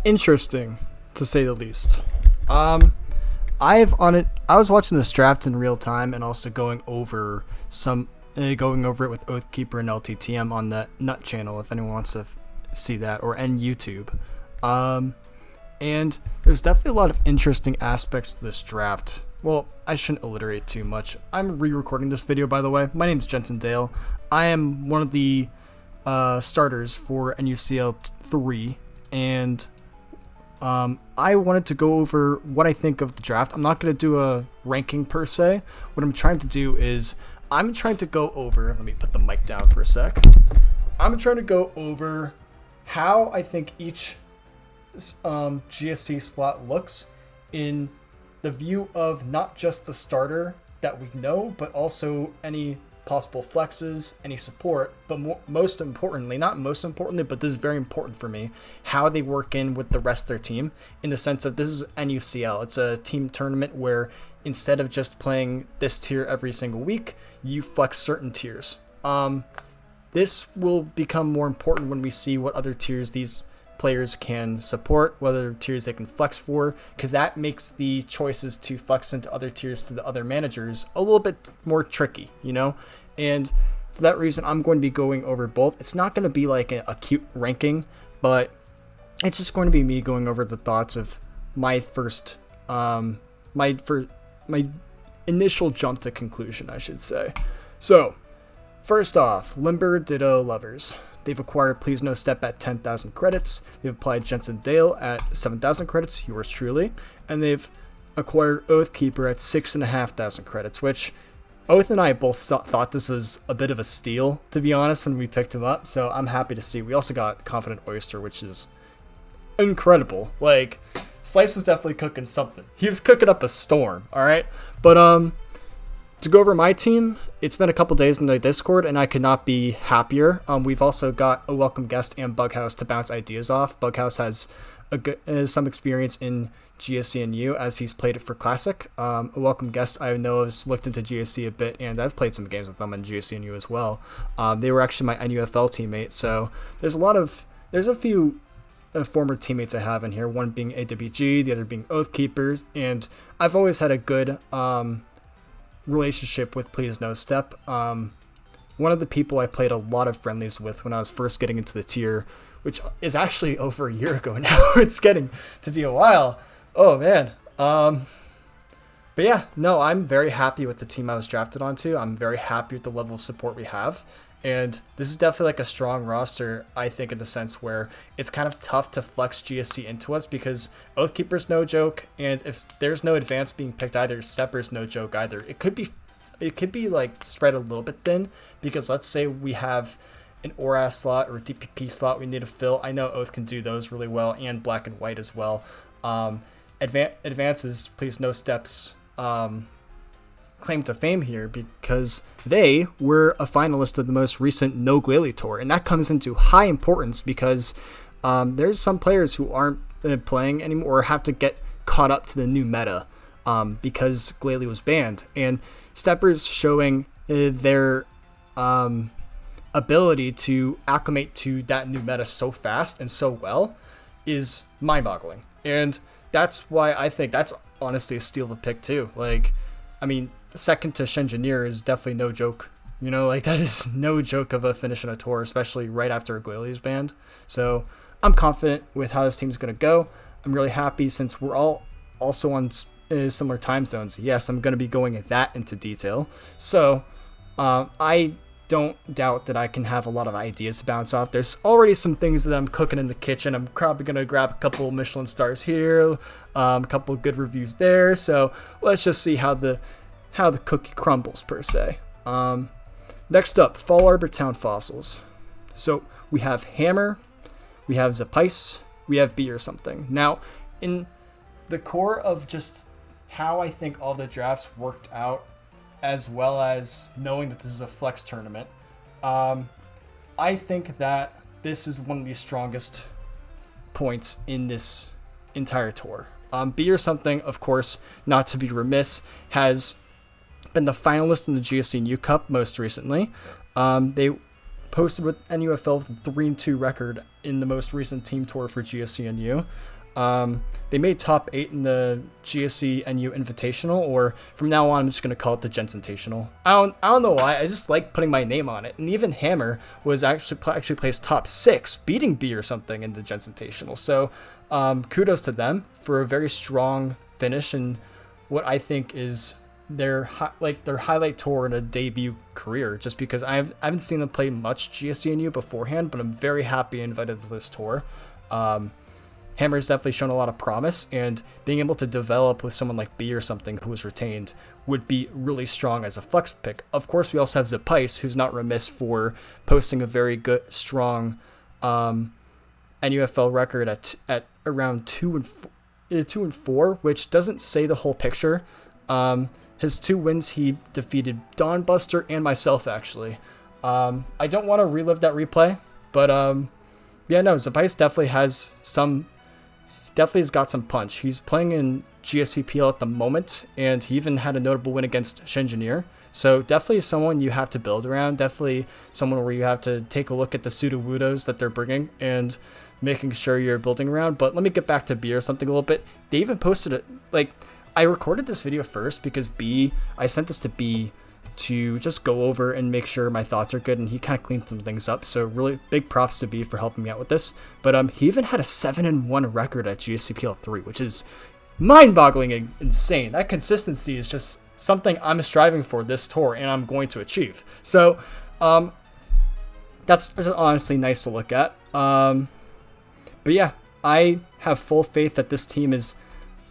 interesting to say the least. Um, I was watching this draft in real time and also going over it with Oathkeeper and LTTM on the Nut channel if anyone wants to see that, or on YouTube. And there's definitely a lot of interesting aspects to this draft. Well, I shouldn't alliterate too much. I'm re-recording this video, by the way. My name is Jensen Dale. I am one of the starters for NUCL III, and I wanted to go over what I think of the draft. I'm not going to do a ranking per se. What I'm trying to do is I'm trying to go over, let me put the mic down for a sec. I'm trying to go over how I think each GSC slot looks in the view of not just the starter that we know, but also any possible flexes, any support, but most importantly, not most importantly, but this is very important for me, how they work in with the rest of their team, in the sense of this is NUCL. It's a team tournament where instead of just playing this tier every single week, you flex certain tiers. This will become more important when we see what other tiers these players can support, what other tiers they can flex for, because that makes the choices to flex into other tiers for the other managers a little bit more tricky, you know? And for that reason, I'm going to be going over both. It's not going to be like a cute ranking, but it's just going to be me going over the thoughts of my first, my initial jump to conclusion, I should say. So, first off, Limber Ditto Lovers. They've acquired Please No Step at 10,000 credits. They've applied Jensen Dale at 7,000 credits, yours truly. And they've acquired Oathkeeper at 6,500 credits, which Oath and I both thought this was a bit of a steal, to be honest, when we picked him up. So I'm happy to see. We also got Confident Oyster, which is incredible. Like, Slice was definitely cooking something. He was cooking up a storm, all right? But to go over my team, it's been a couple days in the Discord, and I could not be happier. We've also got a welcome guest and Bughouse to bounce ideas off. Bughouse has some experience in GSC and U, as he's played it for Classic. A welcome guest I know has looked into GSC a bit, and I've played some games with them in GSC and U as well. They were actually my NUFL teammate, so there's a few former teammates I have in here, one being AWG, the other being Oathkeepers, and I've always had a good relationship with Please No Step. One of the people I played a lot of friendlies with when I was first getting into the tier, which is actually over a year ago now. It's getting to be a while. Oh man. But yeah, no, I'm very happy with the team I was drafted onto. I'm very happy with the level of support we have. And this is definitely like a strong roster, I think, in the sense where it's kind of tough to flex GSC into us because Oathkeeper's no joke, and if there's no advance being picked either, Stepper's no joke either. It could be like spread a little bit thin, because let's say we have an ORAS slot or a DPP slot we need to fill. I know Oath can do those really well, and Black and White as well. Advances, Please No Steps, claim to fame here because they were a finalist of the most recent No Glalie Tour, and that comes into high importance because there's some players who aren't playing anymore or have to get caught up to the new meta because Glalie was banned, and Steppers showing their ability to acclimate to that new meta so fast and so well is mind-boggling, and that's why I think that's honestly a steal of a pick too. Like, I mean, second to Shenjaneer is definitely no joke. You know, like, that is no joke of a finish on a tour, especially right after Glalie is banned. So I'm confident with how this team's going to go. I'm really happy since we're all also on similar time zones. Yes, I'm going to be going that into detail. So I don't doubt that I can have a lot of ideas to bounce off. There's already some things that I'm cooking in the kitchen. I'm probably going to grab a couple Michelin stars here, a couple good reviews there. So let's just see how the cookie crumbles, per se. Next up, Fall Arbor Town Fossils. So we have Hammer, we have Zapice, we have Be or Something. Now, in the core of just how I think all the drafts worked out, as well as knowing that this is a flex tournament, I think that this is one of the strongest points in this entire tour. Be or Something, of course, not to be remiss, has been the finalist in the GSC New Cup most recently. They posted with NUFL with a 3-2 record in the most recent team tour for GSC NU. They made top 8 in the GSC NU Invitational, or from now on I'm just gonna call it the Jensentational. I don't know why. I just like putting my name on it. And even Hammer was actually placed top 6, beating B or something in the Jensentational. So kudos to them for a very strong finish in what I think is their highlight tour in a debut career. Just because I haven't seen them play much GSC NU beforehand, but I'm very happy invited to this tour. Hammer's definitely shown a lot of promise, and being able to develop with someone like B or something who was retained would be really strong as a flex pick. Of course, we also have Zapice, who's not remiss for posting a very good, strong NUFL record at around 2-4, which doesn't say the whole picture. His 2 wins, he defeated Dawnbuster and myself, actually. I don't want to relive that replay, but yeah, no, Zapice definitely has got some punch. He's playing in GSCPL at the moment, and he even had a notable win against Shengineer. So definitely someone you have to build around. Definitely someone where you have to take a look at the pseudo-wudos that they're bringing and making sure you're building around. But let me get back to B or something a little bit. They even posted it, like, I recorded this video first because I sent this to B to just go over and make sure my thoughts are good, and he kind of cleaned some things up, so really big props to B for helping me out with this. But he even had a 7-1 record at GSCPL 3, which is mind-boggling and insane. That consistency is just something I'm striving for this tour, and I'm going to achieve. So that's honestly nice to look at. But yeah, I have full faith that this team is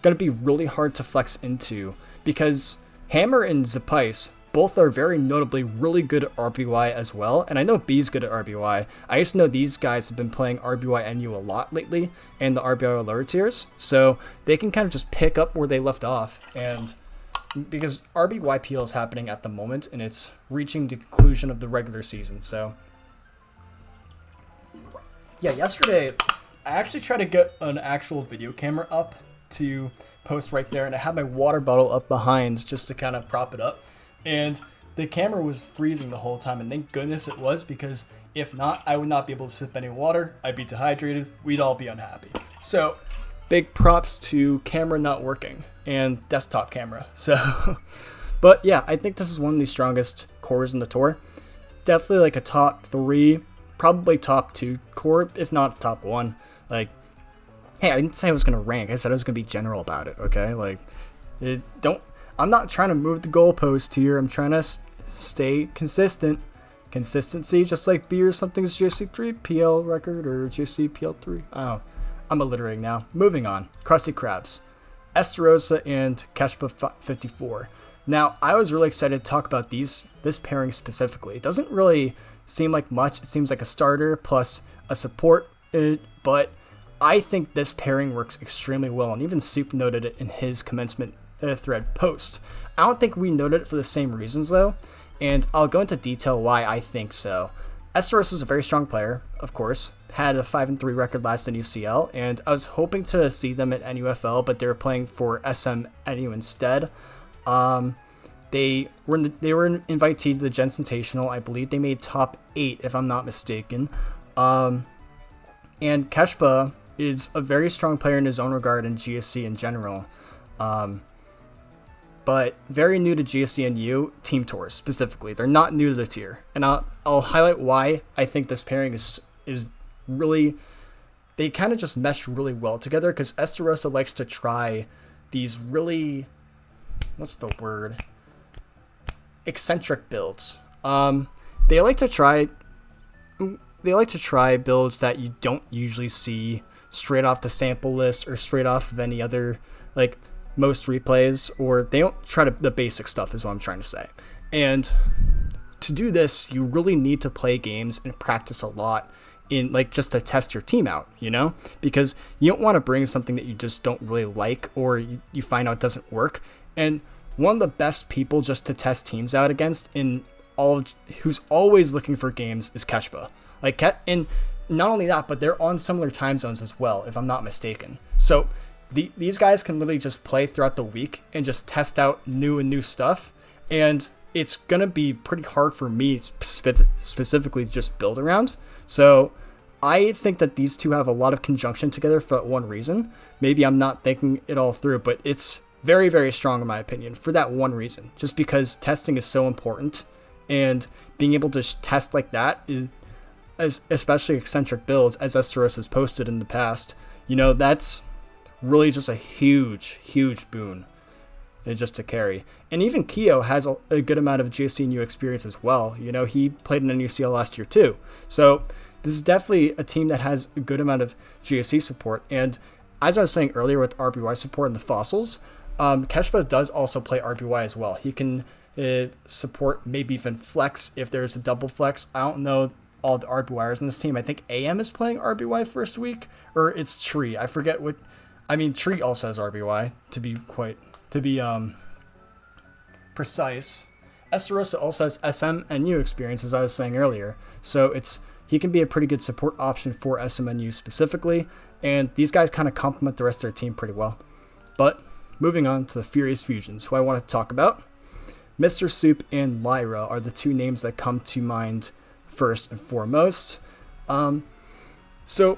going to be really hard to flex into, because Hammer and Zapice both are very notably really good at RBY as well, and I know B's good at RBY. I just know these guys have been playing RBY NU a lot lately, and the RBY lower tiers, so they can kind of just pick up where they left off, and because RBYPL is happening at the moment, and it's reaching the conclusion of the regular season, so yeah, yesterday I actually tried to get an actual video camera up to post right there, and I had my water bottle up behind just to kind of prop it up. And the camera was freezing the whole time, and thank goodness it was, because if not, I would not be able to sip any water. I'd be dehydrated. We'd all be unhappy. So big props to camera not working and desktop camera. So, but yeah, I think this is one of the strongest cores in the tour. Definitely like a top 3, probably top 2 core, if not top 1. Like, hey, I didn't say I was going to rank. I said I was going to be general about it, okay? Like, I'm not trying to move the goalpost here. I'm trying to stay consistent. Consistency, just like B or something's GSC3 PL record or GSC PL3. Oh, I'm alliterating now. Moving on. Krusty Krabs. Esterosa and Keshpa 54. Now, I was really excited to talk about this pairing specifically. It doesn't really seem like much. It seems like a starter plus a support, but I think this pairing works extremely well, and even Soup noted it in his commencement thread post. I don't think we noted it for the same reasons though, and I'll go into detail why I think so. Esteros is a very strong player, of course, had a 5-3 record last NUCL, and I was hoping to see them at NUFL, but they were playing for SM NU instead. They were an invitee to the Jensentational. I believe they made top 8 if I'm not mistaken. And Keshpa is a very strong player in his own regard in GSC in general. But very new to GSC NU team tours specifically. They're not new to the tier, and I'll highlight why I think this pairing is really, they kind of just mesh really well together, because Esterosa likes to try these really, what's the word, eccentric builds. They like to try builds that you don't usually see straight off the sample list or straight off of any other, like, most replays, or they don't try the basic stuff is what I'm trying to say. And to do this, you really need to play games and practice a lot in, like, just to test your team out, you know, because you don't want to bring something that you just don't really like, or you find out doesn't work. And one of the best people just to test teams out against who's always looking for games is Keshpa. Like, and not only that, but they're on similar time zones as well, if I'm not mistaken. So these guys can literally just play throughout the week and just test out new stuff. And it's going to be pretty hard for me specifically to just build around. So I think that these two have a lot of conjunction together for that one reason. Maybe I'm not thinking it all through, but it's very, very strong in my opinion for that one reason. Just because testing is so important, and being able to test like that is, especially eccentric builds, as Esteros has posted in the past, that's really just a huge, huge boon just to carry. And even Keo has a good amount of GSC experience as well. He played in NUCL last year too. So this is definitely a team that has a good amount of GSC support. And as I was saying earlier with RBY support and the fossils, Keshba does also play RBY as well. He can support maybe even flex if there's a double flex. I don't know all the RBYers in this team. I think AM is playing RBY first week, or it's Tree. I forget what. I mean, Tree also has RBY to be precise. Esterosa also has SMNU experience, as I was saying earlier. So he can be a pretty good support option for SMNU specifically, and these guys kind of complement the rest of their team pretty well. But moving on to the Furious Fusions, who I wanted to talk about. Mr. Soup and Lyra are the two names that come to mind first and foremost. So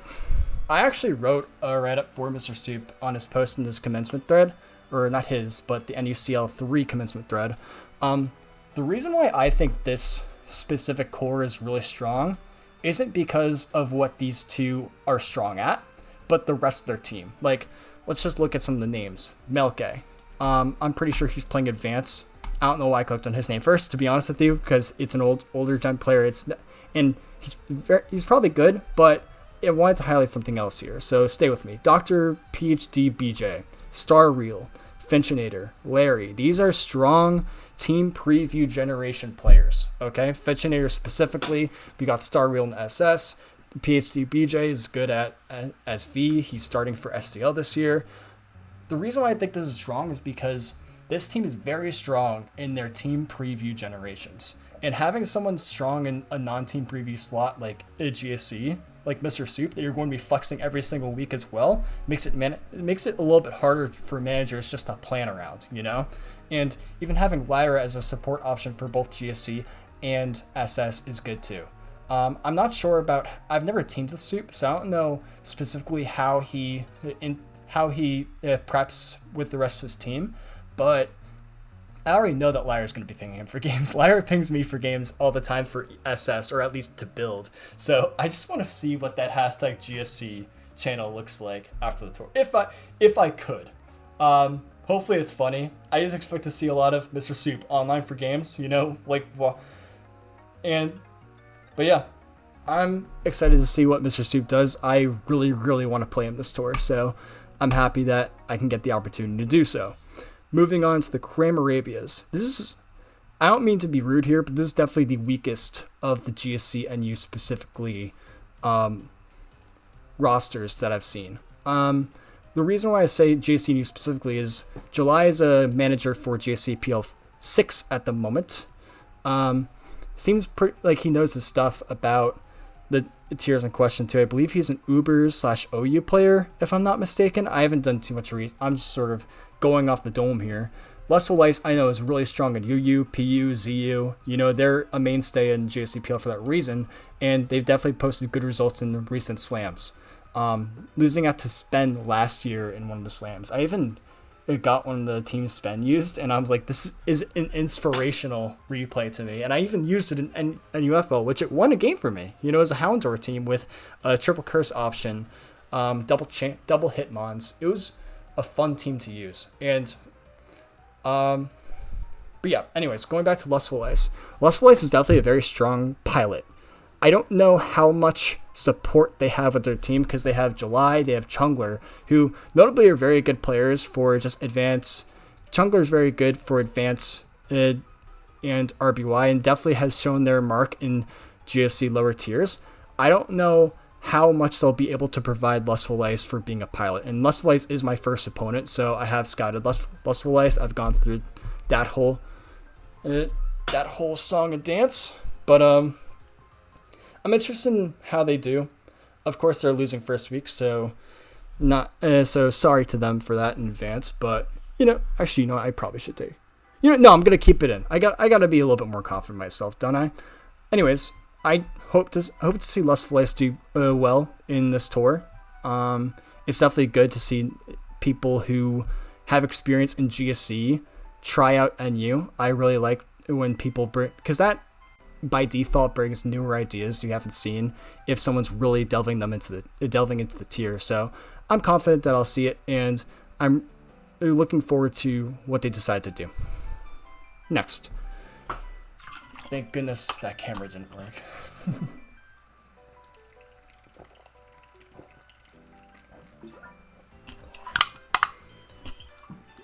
I actually wrote a write-up for Mr. Soup on his post in this commencement thread, or not his, but the NUCL III commencement thread. The reason why I think this specific core is really strong isn't because of what these two are strong at, but the rest of their team. Like, let's just look at some of the names. Melke. I'm pretty sure he's playing Advance. I don't know why I clicked on his name first, to be honest with you, because it's an older gen player. And he's probably good, but I wanted to highlight something else here. So stay with me. Dr. PhD BJ, Star Real, Finchinator, Larry. These are strong team preview generation players. Okay, Finchinator specifically. We got Star Real and SS. PhD BJ is good at SV. He's starting for SCL this year. The reason why I think this is strong is because this team is very strong in their team preview generations. And having someone strong in a non-team preview slot like a GSC, like Mr. Soup, that you're going to be flexing every single week as well, makes it a little bit harder for managers just to plan around, And even having Lyra as a support option for both GSC and SS is good too. I'm not sure about. I've never teamed with Soup, so I don't know specifically how he preps with the rest of his team. But I already know that Lyra's going to be pinging him for games. Lyra pings me for games all the time for SS, or at least to build. So I just want to see what that hashtag GSC channel looks like after the tour, if I could. Hopefully it's funny. I just expect to see a lot of Mr. Soup online for games, but yeah, I'm excited to see what Mr. Soup does. I really, really want to play him this tour, so I'm happy that I can get the opportunity to do so. Moving on to the Cramarabias. I don't mean to be rude here, but this is definitely the weakest of the GSC NU specifically rosters that I've seen. The reason why I say GSC NU specifically is July is a manager for GSC PL6 at the moment. Seems like he knows his stuff about the tiers in question too. I believe he's an Ubers/OU player, if I'm not mistaken. I haven't done too much research. I'm just sort of going off the dome here. Lustful Ice, I know, is really strong in UU, PU, ZU. They're a mainstay in GSCPL for that reason, and they've definitely posted good results in the recent slams. Losing out to Spen last year in one of the slams. I even got one of the teams Spen used, and I was like, this is an inspirational replay to me. And I even used it in UFO, which it won a game for me. As a Houndour team with a triple curse option, double hitmons. It was a fun team to use. And but yeah, anyways, going back to Lustful Ice. Lustful Ice is definitely a very strong pilot. I don't know how much support they have with their team because they have July, they have Chungler, who notably are very good players for just advance. Chungler is very good for advance and RBY, and definitely has shown their mark in GSC lower tiers. I don't know how much they'll be able to provide Lustful Ice for being a pilot. And Lustful Ice is my first opponent, so I have scouted Lustful Ice. I've gone through that whole song and dance. But I'm interested in how they do. Of course, they're losing first week, so sorry to them for that in advance. But I probably should No, I'm gonna keep it in. I gotta be a little bit more confident in myself, don't I? Anyways, I hope to see Lustful Ice do well in this tour. It's definitely good to see people who have experience in GSC try out NU. I really like when people bring, because that by default brings newer ideas you haven't seen if someone's really delving into the tier. So I'm confident that I'll see it, and I'm looking forward to what they decide to do. Next. Thank goodness that camera didn't work.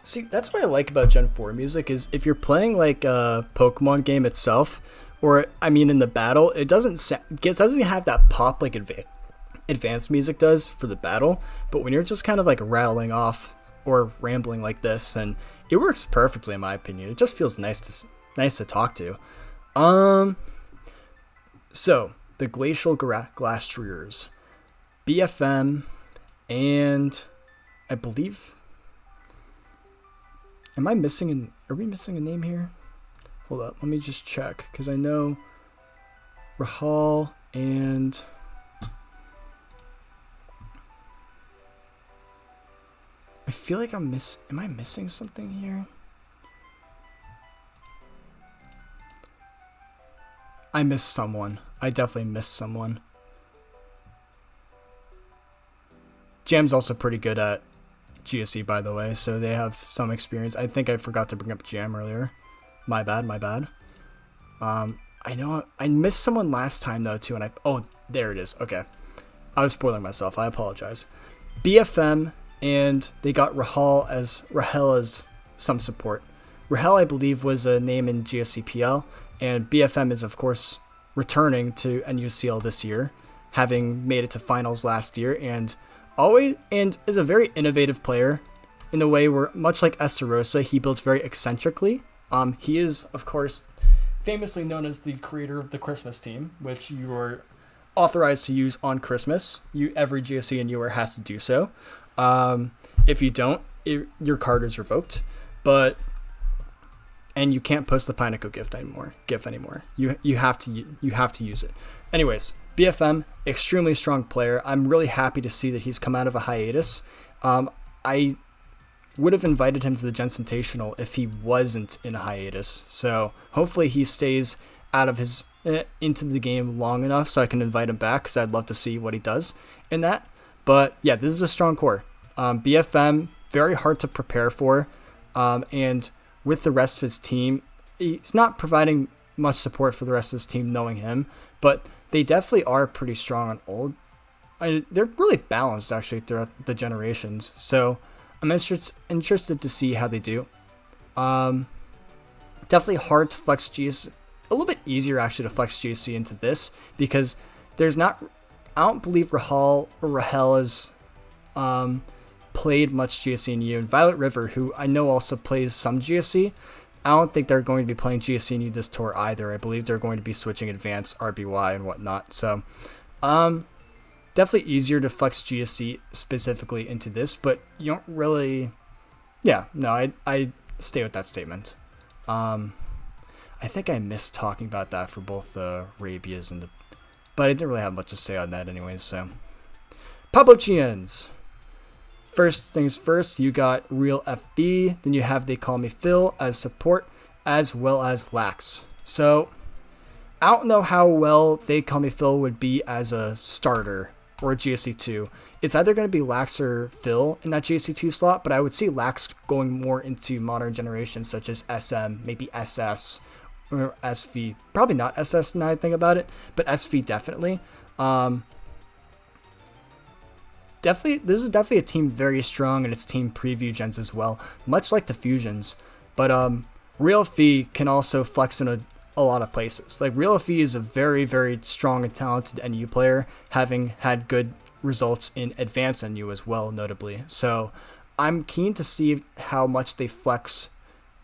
See, that's what I like about Gen 4 music, is if you're playing like a Pokemon game itself, or I mean in the battle, it doesn't have that pop like advanced music does for the battle, but when you're just kind of like rattling off or rambling like this, then it works perfectly in my opinion. It just feels nice to talk to. So the Glacial Glastriers, BFM, and I believe, are we missing a name here? Hold up, let me just check, because I know Rahal and I feel like am I missing something here? I missed someone. I definitely missed someone. Jam's also pretty good at GSC, by the way, so they have some experience. I think I forgot to bring up Jam earlier. My bad. I know I missed someone last time though too, and oh, there it is. Okay, I was spoiling myself. I apologize. BFM, and they got Rahel as some support. Rahel, I believe, was a name in GSCPL, and BFM is of course returning to NUCL this year, having made it to finals last year, and is a very innovative player in a way where, much like Estarossa, he builds very eccentrically. He is, of course, famously known as the creator of the Christmas team, which you are authorized to use on Christmas. Every GSC and newer has to do so. If you don't, your card is revoked. And you can't post the Pineco GIF anymore. You have to use it. Anyways, BFM, extremely strong player. I'm really happy to see that he's come out of a hiatus. I would have invited him to the Gensentational if he wasn't in a hiatus. So hopefully he stays out of into the game long enough so I can invite him back, because I'd love to see what he does in that. But yeah, this is a strong core. BFM, very hard to prepare for. And with the rest of his team, he's not providing much support for the rest of his team, knowing him, but they definitely are pretty strong on old. They're really balanced actually throughout the generations. So I'm interested to see how they do. Definitely hard to flex GSC. A little bit easier actually to flex GSC into this, because there's not. I don't believe Rahel has played much GSC and U. And Violet River, who I know also plays some GSC, I don't think they're going to be playing GSC and U this tour either. I believe they're going to be switching Advanced, RBY, and whatnot. So, definitely easier to flex GSC specifically into this, but you don't really. Yeah, no, I stay with that statement. I think I missed talking about that for both the Rabias and but I didn't really have much to say on that anyways. So, Pabochians. First things first, you got Real FB, then you have They Call Me Phil as support, as well as Lax. So, I don't know how well They Call Me Phil would be as a starter or a GSC2. It's either going to be Lax or Phil in that GSC2 slot, but I would see Lax going more into modern generations such as SM, maybe SS, or SV. Probably not SS now I think about it, but SV definitely. This is definitely a team very strong in its team preview gens as well, much like the Fusions. But Real Fee can also flex in a lot of places. Like Real Fee is a very, very strong and talented NU player, having had good results in Advanced NU as well, notably. So I'm keen to see how much they flex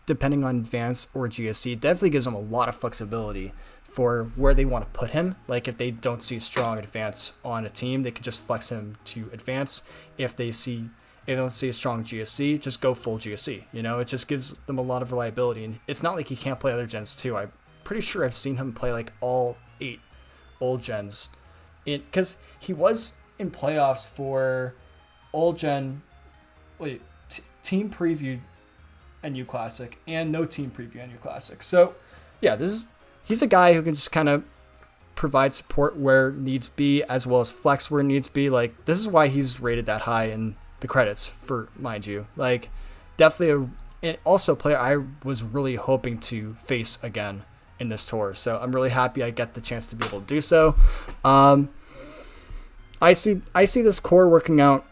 depending on Advanced or GSC. It definitely gives them a lot of flexibility for where they want to put him. Like if they don't see strong Advance on a team, they can just flex him to Advance. If they see if they don't see a strong GSC, just go full GSC. You know, it just gives them a lot of reliability. And it's not like he can't play other gens too. I'm pretty sure I've seen him play like all 8 old gens. Because he was in playoffs for old gen, team preview NU Classic and no team preview NU Classic. So yeah, he's a guy who can just kind of provide support where needs be, as well as flex where needs be. Like, this is why he's rated that high in the credits, for mind you. Like, definitely and also a player I was really hoping to face again in this tour. So I'm really happy I get the chance to be able to do so. I see this core working out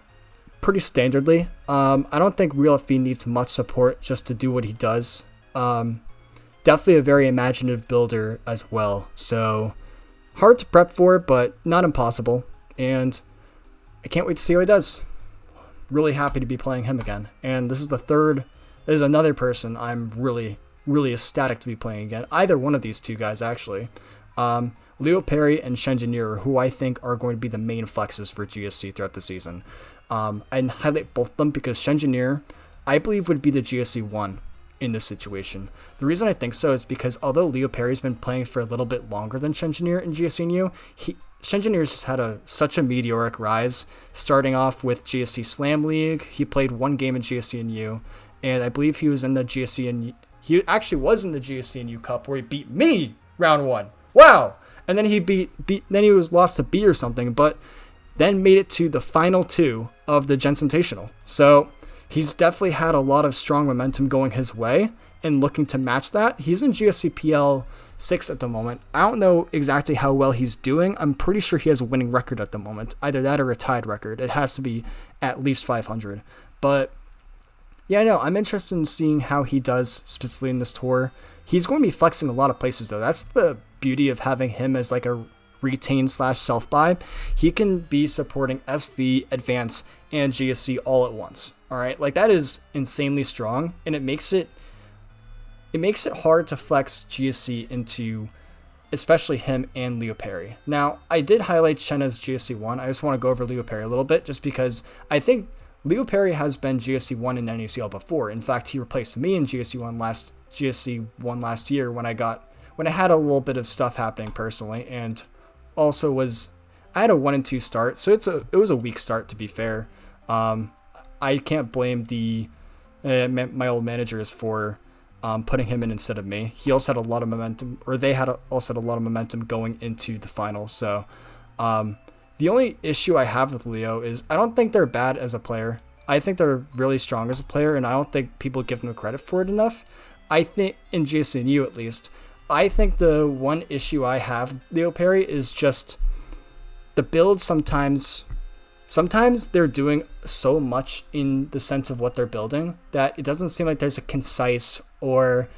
pretty standardly. I don't think Real FE needs much support just to do what he does. Definitely a very imaginative builder as well. So hard to prep for, but not impossible. And I can't wait to see how he does. Really happy to be playing him again. And this is another person I'm really, really ecstatic to be playing again. Either one of these two guys, actually. Leo Perry and Shenjinir, who I think are going to be the main flexes for GSC throughout the season. I highlight both of them because Shenjinir, I believe, would be the GSC 1 in this situation. The reason I think so is because although Leo Perry's been playing for a little bit longer than Shenjinir in GSC Shenjinir's just had such a meteoric rise, starting off with GSC Slam League. He played 1 game in GSC NU, and I believe he was in the GSC NU. He actually was in the GSC NU Cup where he beat me round 1. Wow! And then he then he was lost to B or something, but then made it to the final 2 of the Gensentational. So he's definitely had a lot of strong momentum going his way and looking to match that. He's in GSCPL 6 at the moment. I don't know exactly how well he's doing. I'm pretty sure he has a winning record at the moment. Either that or a tied record. It has to be at least 500. But yeah, no, I'm interested in seeing how he does specifically in this tour. He's going to be flexing a lot of places though. That's the beauty of having him as like a retain/self-buy. He can be supporting SV, Advance, and GSC all at once. All right, like that is insanely strong, and it makes it hard to flex GSC into, especially him and Leo Perry. Now, I did highlight Shenna's GSC 1. I just want to go over Leo Perry a little bit, just because I think Leo Perry has been GSC 1 in NUCL before. In fact, he replaced me in GSC 1 last year when I had a little bit of stuff happening personally, and also I had a 1 and 2 start, so it was a weak start, to be fair. I can't blame my old managers for putting him in instead of me. He also had a lot of momentum, or they also had a lot of momentum going into the final. So the only issue I have with Leo is I don't think they're bad as a player. I think they're really strong as a player, and I don't think people give them credit for it enough. I think in GSNU at least, I think the one issue I have with Leo Perry is just the build. Sometimes they're doing so much in the sense of what they're building that it doesn't seem like there's a concise or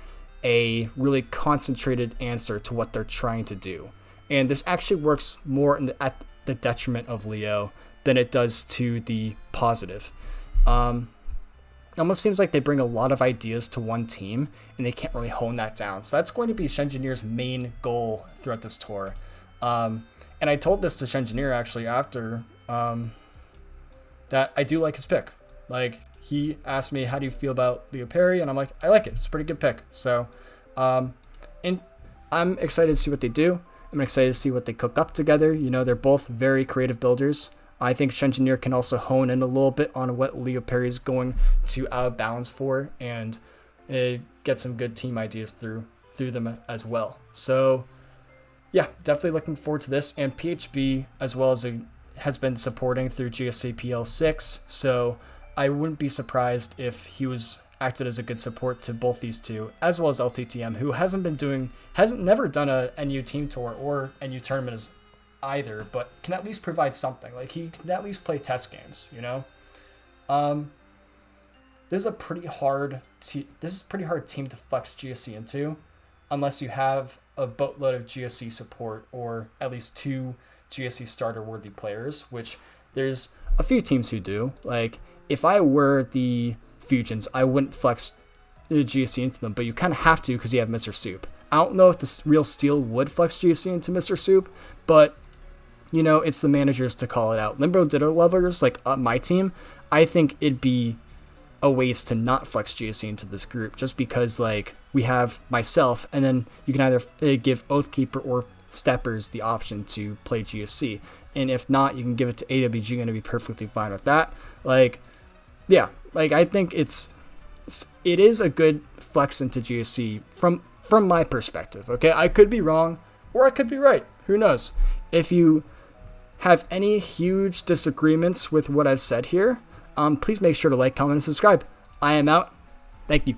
a really concentrated answer to what they're trying to do. And this actually works more at the detriment of Leo than it does to the positive. It almost seems like they bring a lot of ideas to one team and they can't really hone that down. So that's going to be Shenjinir's main goal throughout this tour. And I told this to Shenjinir actually after that I do like his pick. Like, he asked me, how do you feel about Leo Perry? And I'm like, I like it. It's a pretty good pick. So and I'm excited to see what they do. I'm excited to see what they cook up together. You know, they're both very creative builders. I think Shenjinir can also hone in a little bit on what Leo Perry is going to out of bounds for and get some good team ideas through them as well. So yeah, definitely looking forward to this. And PHB as well has been supporting through GSC PL 6. So I wouldn't be surprised if he acted as a good support to both these two, as well as LTTM, who hasn't never done a NU team tour or NU tournament either, but can at least provide something. Like, he can at least play test games, you know? This is a pretty hard team to flex GSC into, unless you have a boatload of GSC support or at least 2 GSC starter worthy players, which there's a few teams who do. Like, if I were the Fusions, I wouldn't flex the GSC into them, but you kind of have to because you have Mr. Soup. I don't know if the real Steel would flex GSC into Mr. Soup, but you know, it's the managers to call it out. Limbo Ditto lovers, like my team, I think it'd be a waste to not flex GSC into this group, just because like we have myself, and then you can either give Oathkeeper or Steppers the option to play GSC, and if not, you can give it to AWG, going to be perfectly fine with that. Like, yeah, like I think it is a good flex into GSC from my perspective. Okay, I could be wrong or I could be right. Who knows? If you have any huge disagreements with what I've said here, please make sure to like, comment, and subscribe. I am out. Thank you.